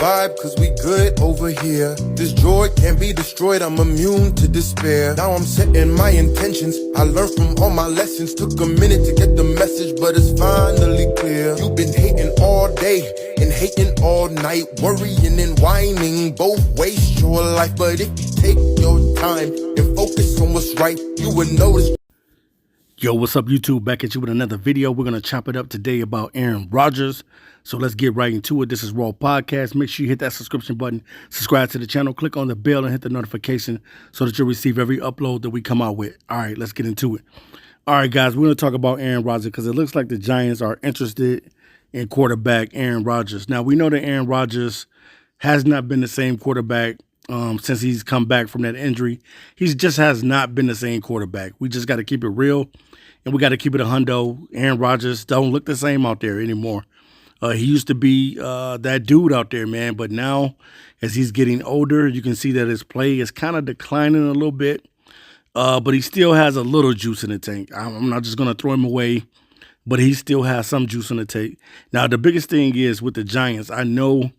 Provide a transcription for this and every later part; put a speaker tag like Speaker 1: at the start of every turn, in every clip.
Speaker 1: vibe, cause we good over here. This joy can't be destroyed, I'm immune to despair. Now I'm setting my intentions, I learned from all my lessons. Took a minute to get the message, but it's finally clear. You've been hating all day and hating all night, worrying and whining, both waste your life. But if you take your time and focus on what's right, you would notice.
Speaker 2: Yo, what's up, YouTube? Back at you with another video. We're going to chop it up today about Aaron Rodgers. So let's get right into it. This is Raw Podcast. Make sure you hit that subscription button, subscribe to the channel, click on the bell, and hit the notification so that you'll receive every upload that we come out with. All right, let's get into it. All right, guys, we're going to talk about Aaron Rodgers because it looks like the Giants are interested in quarterback Aaron Rodgers. Now, we know that Aaron Rodgers has not been the same quarterback since he's come back from that injury. He just has not been the same quarterback. We just got to keep it real, and we got to keep it a hundo. Aaron Rodgers don't look the same out there anymore. He used to be that dude out there, man. But now, as he's getting older, you can see that his play is kind of declining a little bit. But he still has a little juice in the tank. I'm not just going to throw him away, but he still has some juice in the tank. Now, the biggest thing is with the Giants, I know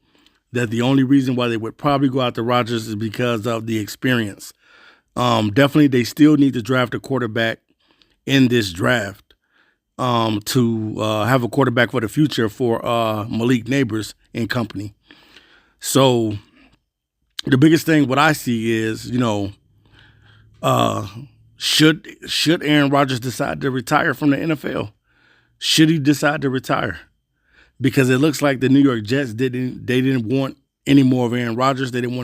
Speaker 2: that the only reason why they would probably go out to Rodgers is because of the experience. Definitely, they still need to draft a quarterback in this draft to have a quarterback for the future for Malik Neighbors and company. So the biggest thing what I see is, should Aaron Rodgers decide to retire from the NFL? Should he decide to retire? Because it looks like the New York Jets didn't want any more of Aaron Rodgers. They didn't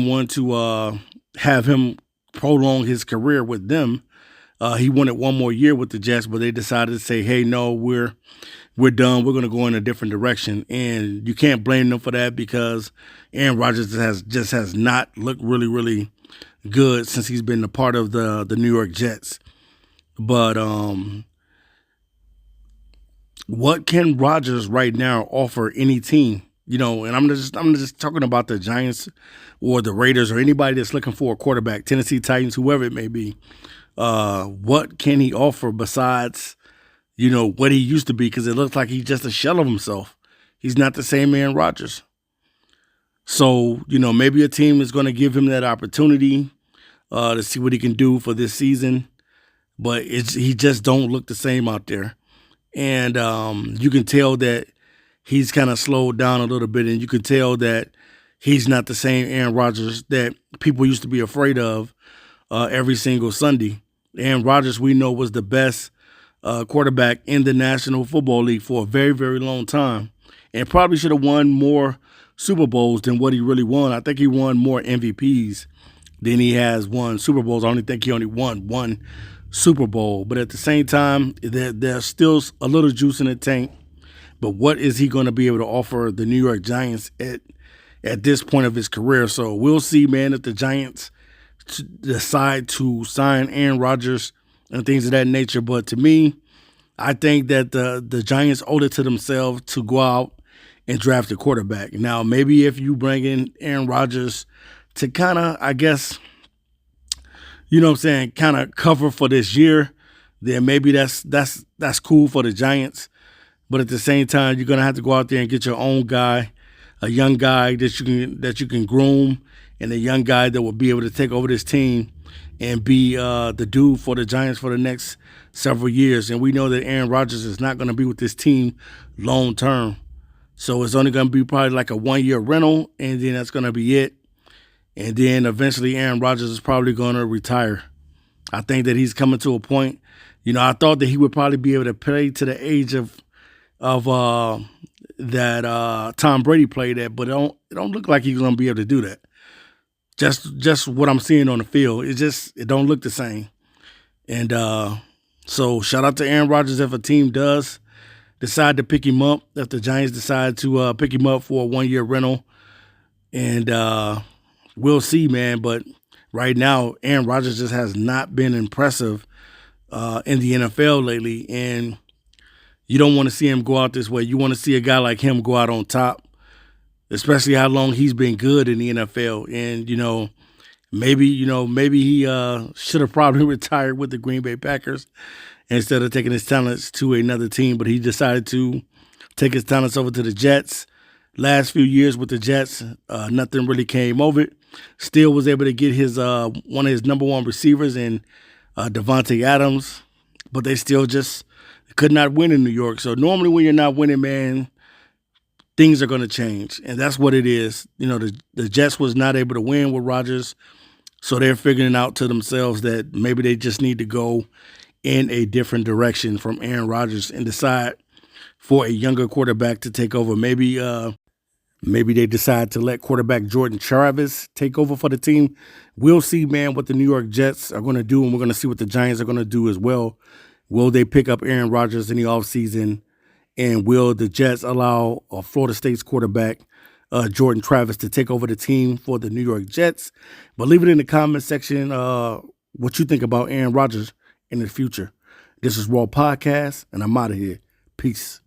Speaker 2: want to have him prolong his career with them. He wanted one more year with the Jets, but they decided to say, "Hey, no, we're done. We're going to go in a different direction." And you can't blame them for that because Aaron Rodgers has not looked really, really good since he's been a part of the New York Jets. But what can Rodgers right now offer any team? And I'm just talking about the Giants or the Raiders or anybody that's looking for a quarterback, Tennessee Titans, whoever it may be. What can he offer besides, what he used to be? Because it looks like he's just a shell of himself. He's not the same Aaron Rodgers. So, maybe a team is going to give him that opportunity to see what he can do for this season. But he just don't look the same out there. And you can tell that he's kind of slowed down a little bit, and you can tell that he's not the same Aaron Rodgers that people used to be afraid of every single Sunday. Aaron Rodgers, we know, was the best quarterback in the National Football League for a very, very long time, and probably should have won more Super Bowls than what he really won. I think he won more MVPs than he has won Super Bowls. I only think he only won one Super Bowl, but at the same time, there's still a little juice in the tank. But what is he going to be able to offer the New York Giants at this point of his career? So we'll see, man, if the Giants decide to sign Aaron Rodgers and things of that nature. But to me, I think that the Giants owe it to themselves to go out and draft a quarterback. Now, maybe if you bring in Aaron Rodgers to kind of, I guess, kind of cover for this year, then maybe that's cool for the Giants. But at the same time, you're gonna have to go out there and get your own guy, a young guy that you can groom, and a young guy that will be able to take over this team and be the dude for the Giants for the next several years. And we know that Aaron Rodgers is not going to be with this team long term, so it's only going to be probably like a 1-year rental, and then that's going to be it. And then eventually Aaron Rodgers is probably going to retire. I think that he's coming to a point. I thought that he would probably be able to play to the age of that Tom Brady played at, but it don't look like he's going to be able to do that. Just what I'm seeing on the field, it don't look the same. And so shout out to Aaron Rodgers if a team does decide to pick him up, if the Giants decide to pick him up for a 1-year rental. And we'll see, man. But right now, Aaron Rodgers just has not been impressive in the NFL lately. And you don't want to see him go out this way. You want to see a guy like him go out on top, especially how long he's been good in the NFL. And, maybe he should have probably retired with the Green Bay Packers instead of taking his talents to another team. But he decided to take his talents over to the Jets. last few years with the Jets, nothing really came of it. Still was able to get his one of his number one receivers in Devontae Adams, but they still just could not win in New York. So normally when you're not winning, man, things are going to change, and that's what it is. You know, the Jets was not able to win with Rodgers, so they're figuring out to themselves that maybe they just need to go in a different direction from Aaron Rodgers and decide for a younger quarterback to take over. Maybe they decide to let quarterback Jordan Travis take over for the team. We'll see, man, what the New York Jets are going to do, and we're going to see what the Giants are going to do as well. Will they pick up Aaron Rodgers in the offseason? And will the Jets allow Florida State's quarterback, Jordan Travis, to take over the team for the New York Jets? But leave it in the comment section what you think about Aaron Rodgers in the future. This is Raw Podcast, and I'm out of here. Peace.